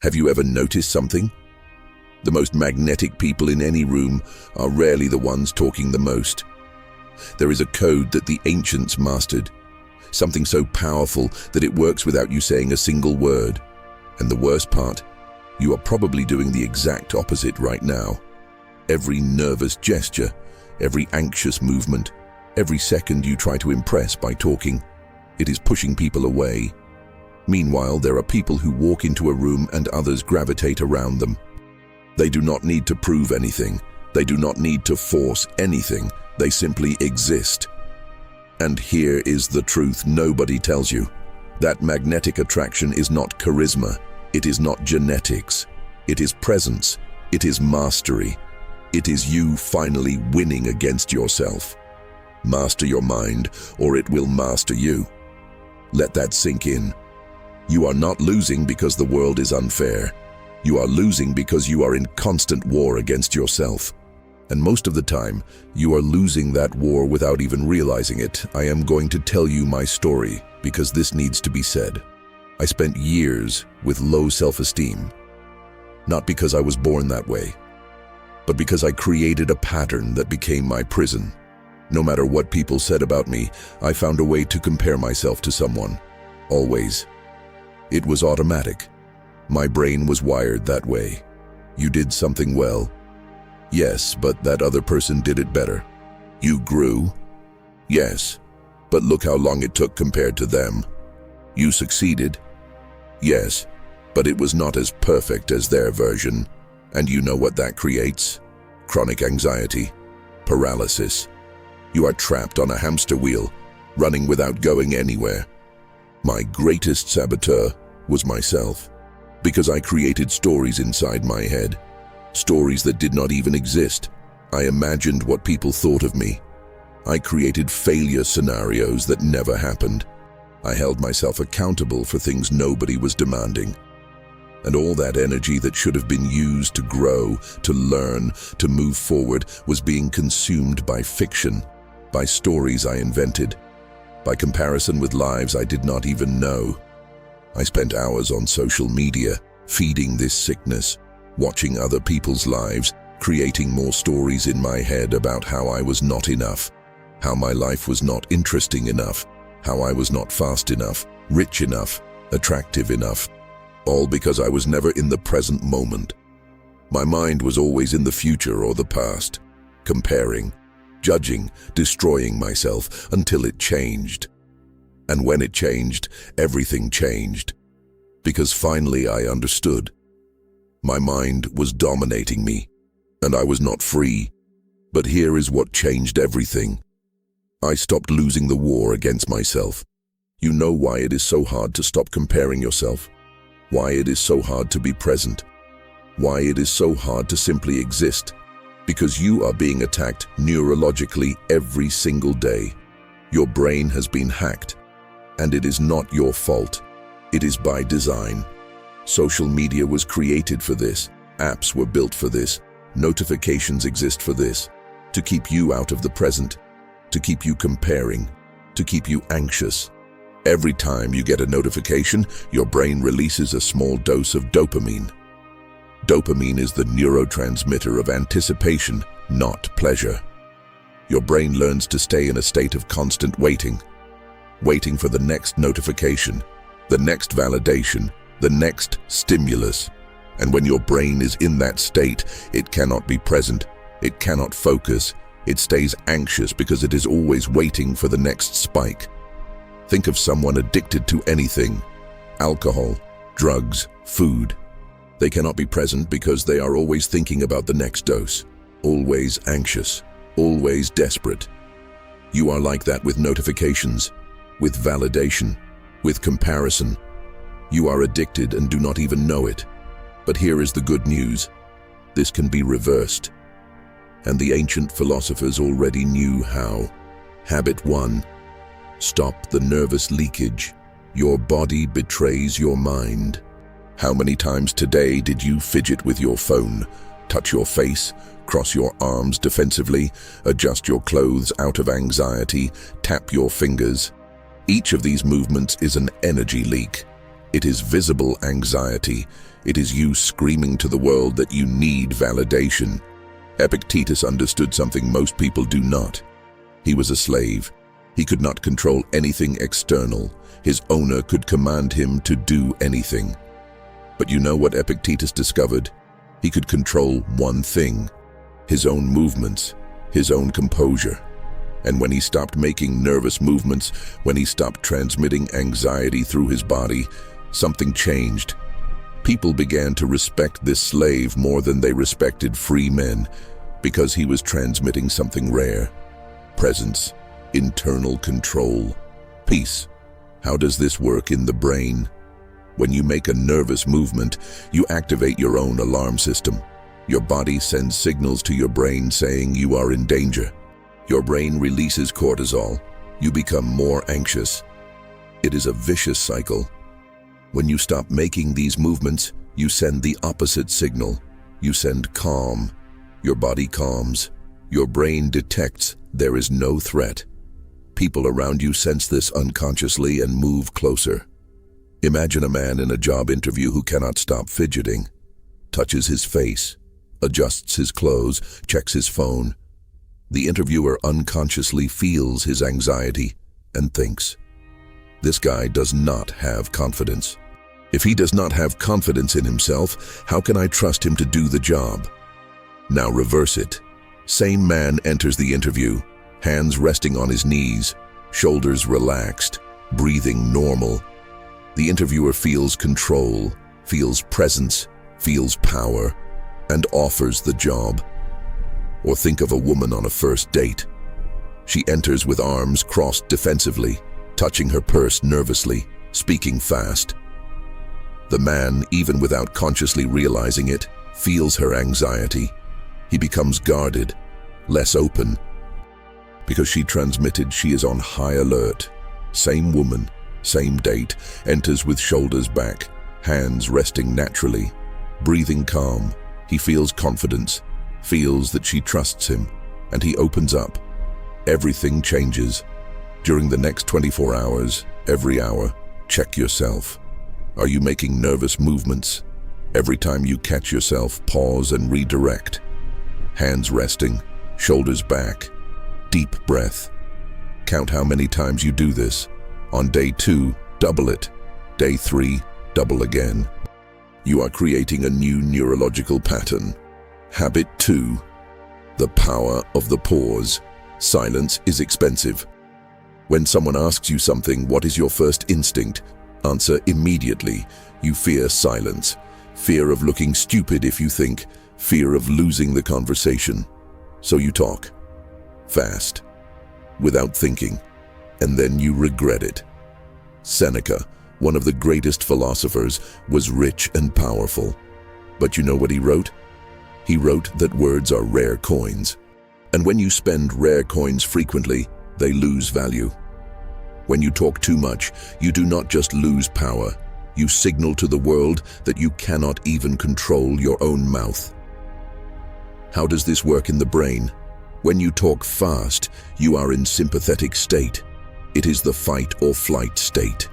Have you ever noticed something? The most magnetic people in any room are rarely the ones talking the most. There is a code that the ancients mastered, something so powerful that it works without you saying a single word. And the worst part, you are probably doing the exact opposite right now. Every nervous gesture, every anxious movement, every second you try to impress by talking, it is pushing people away. Meanwhile, there are people who walk into a room and others gravitate around them. They do not need to prove anything. They do not need to force anything. They simply exist. And here is the truth nobody tells you. That magnetic attraction is not charisma. It is not genetics. It is presence. It is mastery. It is you finally winning against yourself. Master your mind, or it will master you. Let that sink in. You are not losing because the world is unfair. You are losing because you are in constant war against yourself. And most of the time, you are losing that war without even realizing it. I am going to tell you my story because this needs to be said. I spent years with low self-esteem. Not because I was born that way, but because I created a pattern that became my prison. No matter what people said about me, I found a way to compare myself to someone. Always. It was automatic. My brain was wired that way. You did something well. Yes, but that other person did it better. You grew. Yes, but look how long it took compared to them. You succeeded. Yes, but it was not as perfect as their version. And you know what that creates? Chronic anxiety, paralysis. You are trapped on a hamster wheel, running without going anywhere. My greatest saboteur was myself, because I created stories inside my head, stories that did not even exist. I imagined what people thought of me. I created failure scenarios that never happened. I held myself accountable for things nobody was demanding. And all that energy that should have been used to grow, to learn, to move forward was being consumed by fiction, by stories I invented, by comparison with lives I did not even know. I spent hours on social media, feeding this sickness, watching other people's lives, creating more stories in my head about how I was not enough, how my life was not interesting enough, how I was not fast enough, rich enough, attractive enough. All because I was never in the present moment. My mind was always in the future or the past, comparing, judging, destroying myself until it changed. And when it changed, everything changed. Because finally I understood. My mind was dominating me, and I was not free. But here is what changed everything. I stopped losing the war against myself. You know why it is so hard to stop comparing yourself? Why it is so hard to be present? Why it is so hard to simply exist? Because you are being attacked neurologically every single day. Your brain has been hacked, and it is not your fault. It is by design. Social media was created for this. Apps were built for this. Notifications exist for this. To keep you out of the present, to keep you comparing, to keep you anxious. Every time you get a notification, your brain releases a small dose of dopamine. Dopamine is the neurotransmitter of anticipation, not pleasure. Your brain learns to stay in a state of constant waiting for the next notification, the next validation, the next stimulus. And when your brain is in that state, it cannot be present, it cannot focus, it stays anxious because it is always waiting for the next spike. Think of someone addicted to anything: alcohol, drugs, food. They cannot be present because they are always thinking about the next dose, always anxious, always desperate. You are like that with notifications, with validation, with comparison. You are addicted and do not even know it. But here is the good news. This can be reversed. And the ancient philosophers already knew how. Habit 1. Stop the nervous leakage. Your body betrays your mind. How many times today did you fidget with your phone, touch your face, cross your arms defensively, adjust your clothes out of anxiety, tap your fingers? Each of these movements is an energy leak. It is visible anxiety. It is you screaming to the world that you need validation. Epictetus understood something most people do not. He was a slave. He could not control anything external. His owner could command him to do anything. But you know what Epictetus discovered? He could control one thing: his own movements, his own composure. And when he stopped making nervous movements, when he stopped transmitting anxiety through his body, something changed. People began to respect this slave more than they respected free men, because he was transmitting something rare: presence, internal control, peace. How does this work in the brain? When you make a nervous movement, you activate your own alarm system. Your body sends signals to your brain saying you are in danger. Your brain releases cortisol. You become more anxious. It is a vicious cycle. When you stop making these movements, you send the opposite signal. You send calm. Your body calms. Your brain detects there is no threat. People around you sense this unconsciously and move closer. Imagine a man in a job interview who cannot stop fidgeting, touches his face, adjusts his clothes, checks his phone. The interviewer unconsciously feels his anxiety and thinks, this guy does not have confidence. If he does not have confidence in himself, how can I trust him to do the job? Now reverse it. Same man enters the interview, hands resting on his knees, shoulders relaxed, breathing normal. The interviewer feels control, feels presence, feels power, and offers the job. Or think of a woman on a first date. She enters with arms crossed defensively, touching her purse nervously, speaking fast. The man, even without consciously realizing it, feels her anxiety. He becomes guarded, less open. Because she transmitted, she is on high alert. Same woman, same date, enters with shoulders back, hands resting naturally, breathing calm. He feels confidence, feels that she trusts him, and he opens up. Everything changes. During the next 24 hours, every hour, check yourself. Are you making nervous movements? Every time you catch yourself, pause and redirect. Hands resting, shoulders back, deep breath. Count how many times you do this. On day 2, double it. Day 3, double again. You are creating a new neurological pattern. Habit 2. The power of the pause. Silence is expensive. When someone asks you something, what is your first instinct? Answer immediately. You fear silence. Fear of looking stupid if you think. Fear of losing the conversation. So you talk. Fast. Without thinking. And then you regret it. Seneca, one of the greatest philosophers, was rich and powerful. But you know what he wrote? He wrote that words are rare coins. And when you spend rare coins frequently, they lose value. When you talk too much, you do not just lose power. You signal to the world that you cannot even control your own mouth. How does this work in the brain? When you talk fast, you are in sympathetic state. It is the fight or flight state.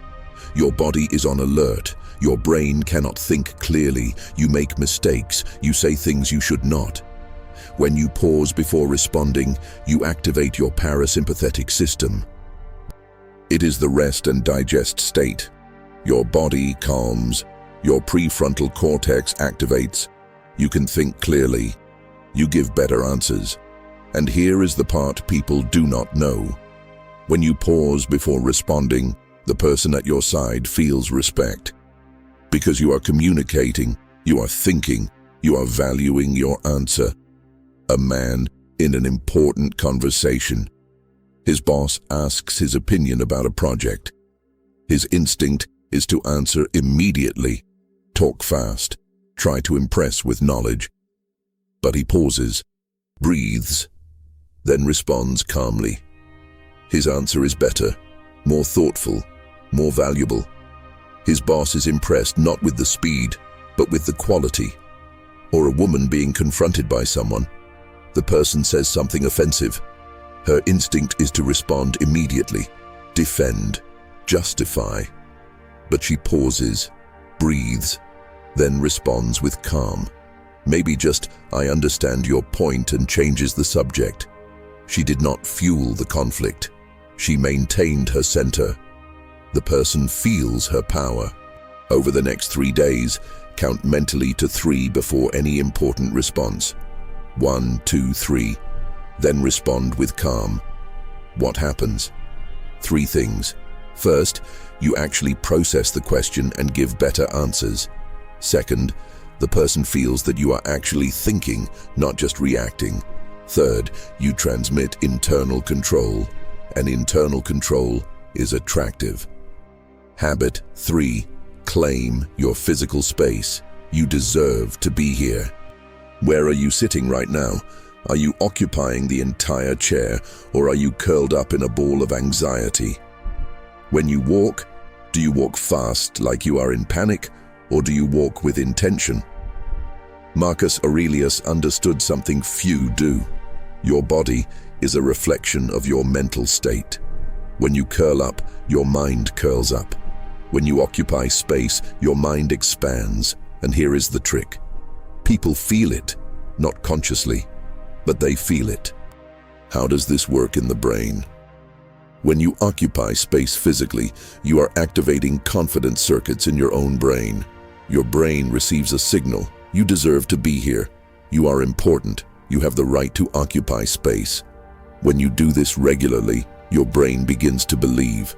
Your body is on alert. Your brain cannot think clearly. You make mistakes. You say things you should not. When you pause before responding, you activate your parasympathetic system. It is the rest and digest state. Your body calms. Your prefrontal cortex activates. You can think clearly. You give better answers. And here is the part people do not know. When you pause before responding, the person at your side feels respect. Because you are communicating, you are thinking, you are valuing your answer. A man in an important conversation. His boss asks his opinion about a project. His instinct is to answer immediately, talk fast, try to impress with knowledge. But he pauses, breathes, then responds calmly. His answer is better, more thoughtful, more valuable. His boss is impressed not with the speed, but with the quality. Or a woman being confronted by someone. The person says something offensive. Her instinct is to respond immediately, defend, justify. But she pauses, breathes, then responds with calm. Maybe just, "I understand your point," and changes the subject. She did not fuel the conflict. She maintained her center. The person feels her power. Over the next 3 days, count mentally to 3 before any important response. 1, 2, 3. Then respond with calm. What happens? 3 things. First, you actually process the question and give better answers. Second, the person feels that you are actually thinking, not just reacting. Third, you transmit internal control, and internal control is attractive. Habit 3. Claim your physical space. You deserve to be here. Where are you sitting right now? Are you occupying the entire chair, or are you curled up in a ball of anxiety? When you walk, do you walk fast like you are in panic, or do you walk with intention? Marcus Aurelius understood something few do. Your body is a reflection of your mental state. When you curl up, your mind curls up. When you occupy space, your mind expands. And here is the trick. People feel it, not consciously, but they feel it. How does this work in the brain? When you occupy space physically, you are activating confidence circuits in your own brain. Your brain receives a signal. You deserve to be here. You are important. You have the right to occupy space. When you do this regularly, your brain begins to believe.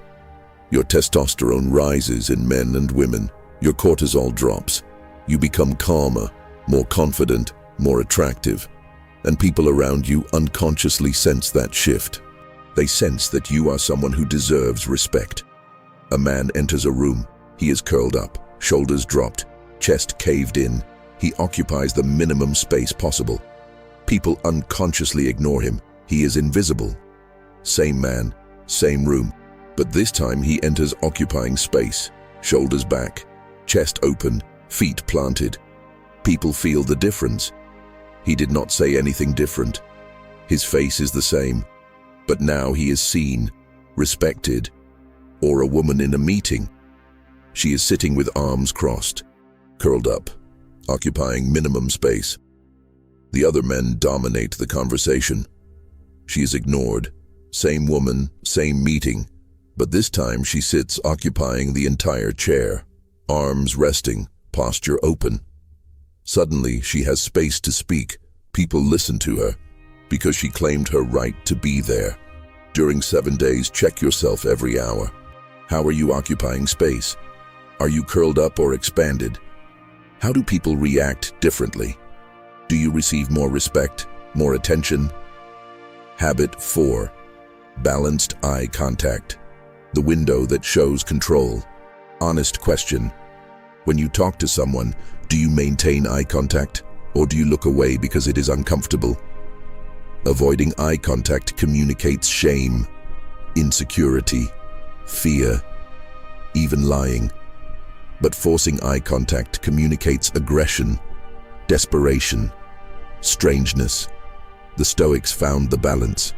Your testosterone rises in men and women. Your cortisol drops. You become calmer, more confident, more attractive. And people around you unconsciously sense that shift. They sense that you are someone who deserves respect. A man enters a room. He is curled up, shoulders dropped, chest caved in. He occupies the minimum space possible. People unconsciously ignore him. He is invisible. Same man, same room, but this time he enters occupying space, shoulders back, chest open, feet planted. People feel the difference. He did not say anything different. His face is the same, but now he is seen, respected. Or a woman in a meeting. She is sitting with arms crossed, curled up, occupying minimum space. The other men dominate the conversation. She is ignored. Same woman, same meeting, but this time she sits occupying the entire chair, arms resting, posture open. Suddenly, she has space to speak. People listen to her because she claimed her right to be there. During 7 days, check yourself every hour. How are you occupying space? Are you curled up or expanded? How do people react differently? Do you receive more respect, more attention? Habit 4. Balanced eye contact. The window that shows control. Honest question. When you talk to someone, do you maintain eye contact, or do you look away because it is uncomfortable? Avoiding eye contact communicates shame, insecurity, fear, even lying. But forcing eye contact communicates aggression, desperation, strangeness. The Stoics found the balance.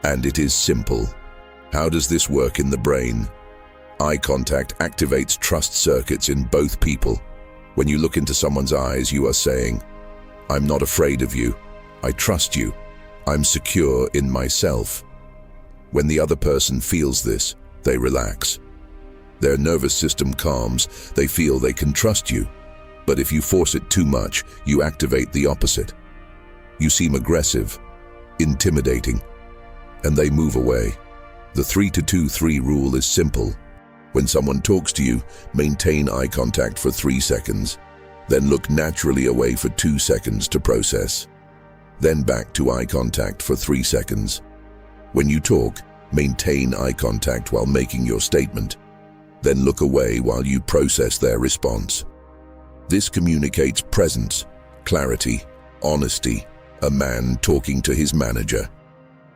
And it is simple. How does this work in the brain? Eye contact activates trust circuits in both people. When you look into someone's eyes, you are saying, "I'm not afraid of you. I trust you. I'm secure in myself." When the other person feels this, they relax. Their nervous system calms. They feel they can trust you. But if you force it too much, you activate the opposite. You seem aggressive, intimidating, and they move away. The 3-2-3 rule is simple. When someone talks to you, maintain eye contact for 3 seconds, then look naturally away for 2 seconds to process. Then back to eye contact for 3 seconds. When you talk, maintain eye contact while making your statement. Then look away while you process their response. This communicates presence, clarity, honesty. A man talking to his manager.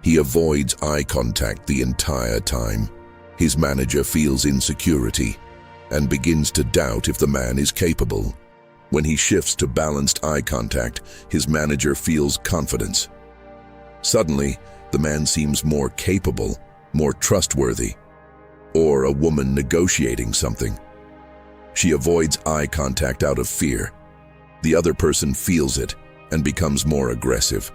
He avoids eye contact the entire time. His manager feels insecurity and begins to doubt if the man is capable. When he shifts to balanced eye contact, his manager feels confidence. Suddenly, the man seems more capable, more trustworthy. Or a woman negotiating something. She avoids eye contact out of fear. The other person feels it and becomes more aggressive.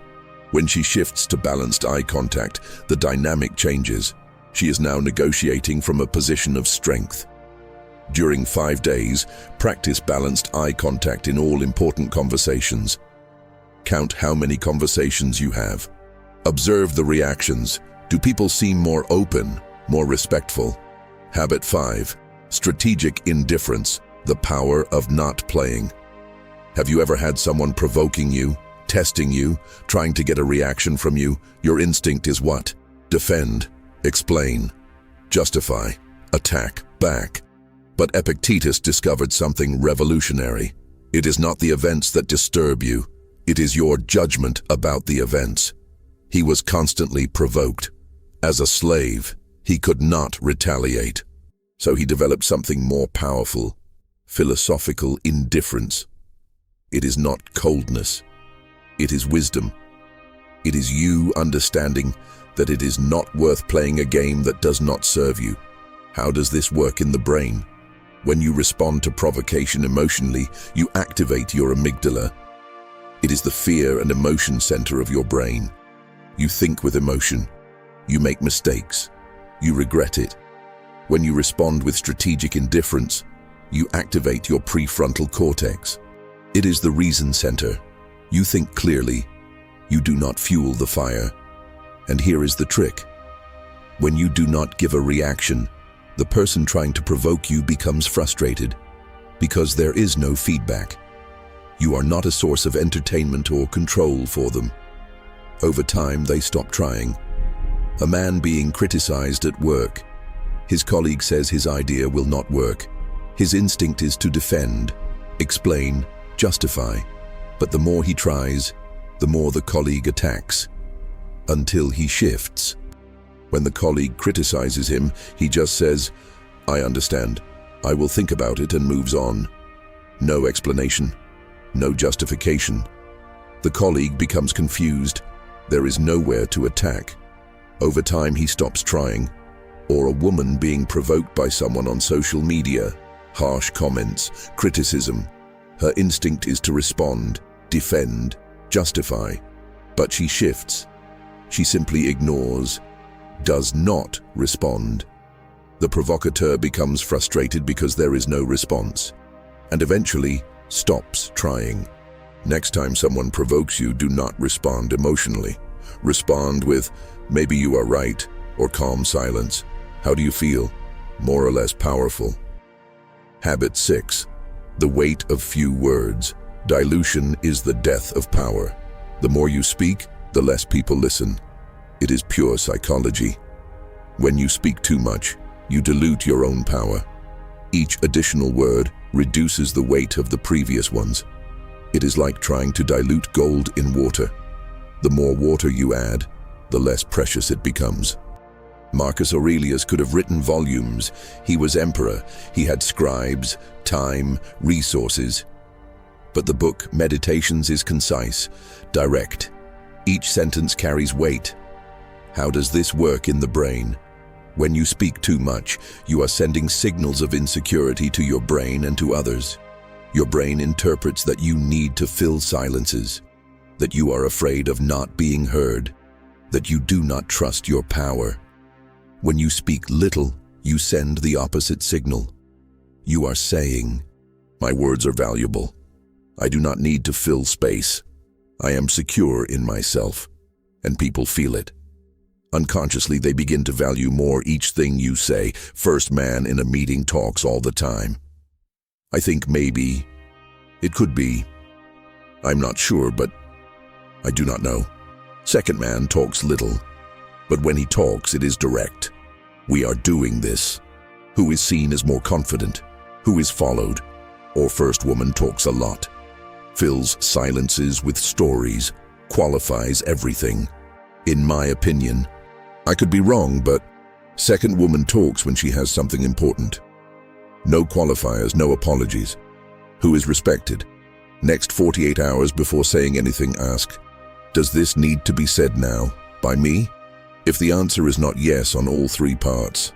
When she shifts to balanced eye contact, the dynamic changes. She is now negotiating from a position of strength. During 5 days, practice balanced eye contact in all important conversations. Count how many conversations you have. Observe the reactions. Do people seem more open, more respectful? Habit 5. Strategic indifference, the power of not playing. Have you ever had someone provoking you, testing you, trying to get a reaction from you? Your instinct is what? Defend, explain, justify, attack back. But Epictetus discovered something revolutionary. It is not the events that disturb you. It is your judgment about the events. He was constantly provoked. As a slave, he could not retaliate. So he developed something more powerful, philosophical indifference. It is not coldness. It is wisdom. It is you understanding that it is not worth playing a game that does not serve you. How does this work in the brain? When you respond to provocation emotionally, you activate your amygdala. It is the fear and emotion center of your brain. You think with emotion. You make mistakes. You regret it. When you respond with strategic indifference, you activate your prefrontal cortex. It is the reason center. You think clearly. You do not fuel the fire. And here is the trick. When you do not give a reaction, the person trying to provoke you becomes frustrated because there is no feedback. You are not a source of entertainment or control for them. Over time, they stop trying. A man being criticized at work. His colleague says his idea will not work. His instinct is to defend, explain, justify. But the more he tries, the more the colleague attacks, until he shifts. When the colleague criticizes him, he just says, "I understand. I will think about it," and moves on. No explanation, no justification. The colleague becomes confused. There is nowhere to attack. Over time, he stops trying. Or a woman being provoked by someone on social media, harsh comments, criticism. Her instinct is to respond, defend, justify. But she shifts. She simply ignores, does not respond. The provocateur becomes frustrated because there is no response, and eventually stops trying. Next time someone provokes you, do not respond emotionally. Respond with, "Maybe you are right," or calm silence. How do you feel? More or less powerful. Habit 6. The weight of few words. Dilution is the death of power. The more you speak, the less people listen. It is pure psychology. When you speak too much, you dilute your own power. Each additional word reduces the weight of the previous ones. It is like trying to dilute gold in water. The more water you add, the less precious it becomes. Marcus Aurelius could have written volumes. He was emperor. He had scribes, time, resources. But the book Meditations is concise, direct. Each sentence carries weight. How does this work in the brain? When you speak too much, you are sending signals of insecurity to your brain and to others. Your brain interprets that you need to fill silences, that you are afraid of not being heard, that you do not trust your power. When you speak little, you send the opposite signal. You are saying, "My words are valuable. I do not need to fill space. I am secure in myself." And people feel it. Unconsciously, they begin to value more each thing you say. First man in a meeting talks all the time. I think maybe. It could be. I'm not sure, but I do not know. Second man talks little, but when he talks, it is direct. We are doing this. Who is seen as more confident? Who is followed? Or first woman talks a lot, fills silences with stories, qualifies everything. In my opinion, I could be wrong, but second woman talks when she has something important. No qualifiers, no apologies. Who is respected? Next 48 hours before saying anything, ask, does this need to be said now, by me? If the answer is not yes on all three parts,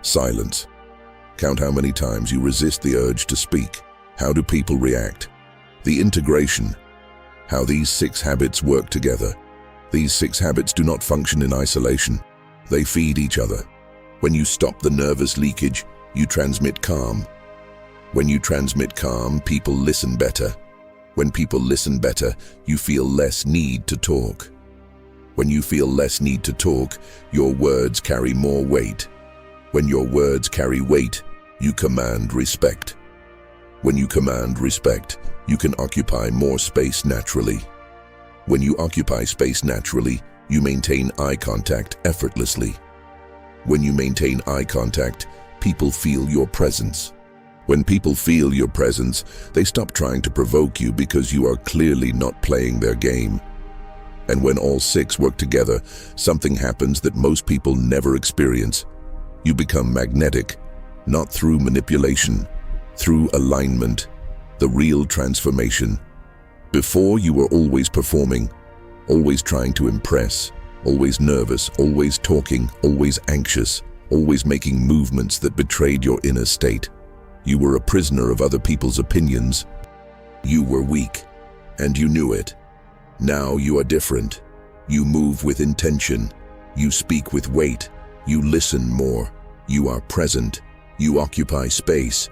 silence. Count how many times you resist the urge to speak. How do people react? The integration. How these 6 habits work together. These 6 habits do not function in isolation. They feed each other. When you stop the nervous leakage, you transmit calm. When you transmit calm, people listen better. When people listen better, you feel less need to talk. When you feel less need to talk, your words carry more weight. When your words carry weight, you command respect. When you command respect, you can occupy more space naturally. When you occupy space naturally, you maintain eye contact effortlessly. When you maintain eye contact, people feel your presence. When people feel your presence, they stop trying to provoke you because you are clearly not playing their game. And when all 6 work together, something happens that most people never experience. You become magnetic, not through manipulation, through alignment, the real transformation. Before, you were always performing, always trying to impress, always nervous, always talking, always anxious, always making movements that betrayed your inner state. You were a prisoner of other people's opinions. You were weak, and you knew it. Now you are different. You move with intention. You speak with weight. You listen more. You are present. You occupy space.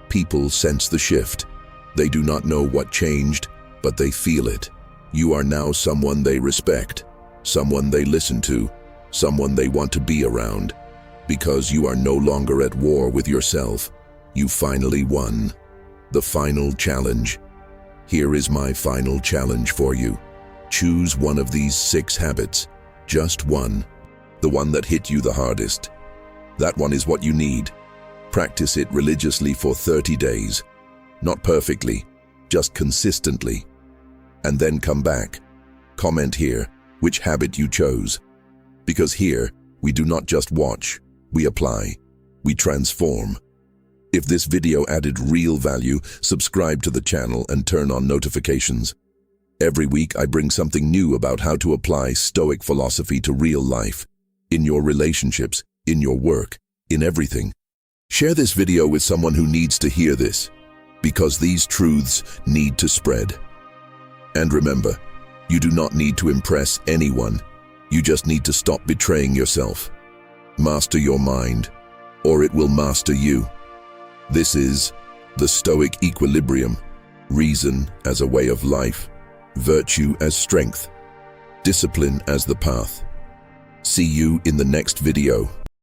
People sense the shift. They do not know what changed, but they feel it. You are now someone they respect, someone they listen to, someone they want to be around. Because you are no longer at war with yourself. You finally won. The final challenge. Here is my final challenge for you. Choose one of these 6 habits. Just one. The one that hit you the hardest. That one is what you need. Practice it religiously for 30 days. Not perfectly, just consistently. And then come back. Comment here which habit you chose. Because here, we do not just watch, we apply, we transform. If this video added real value, subscribe to the channel and turn on notifications. Every week I bring something new about how to apply Stoic philosophy to real life, in your relationships, in your work, in everything. Share this video with someone who needs to hear this, because these truths need to spread. And remember, you do not need to impress anyone. You just need to stop betraying yourself. Master your mind, or it will master you. This is the Stoic equilibrium, reason as a way of life, virtue as strength, discipline as the path. See you in the next video.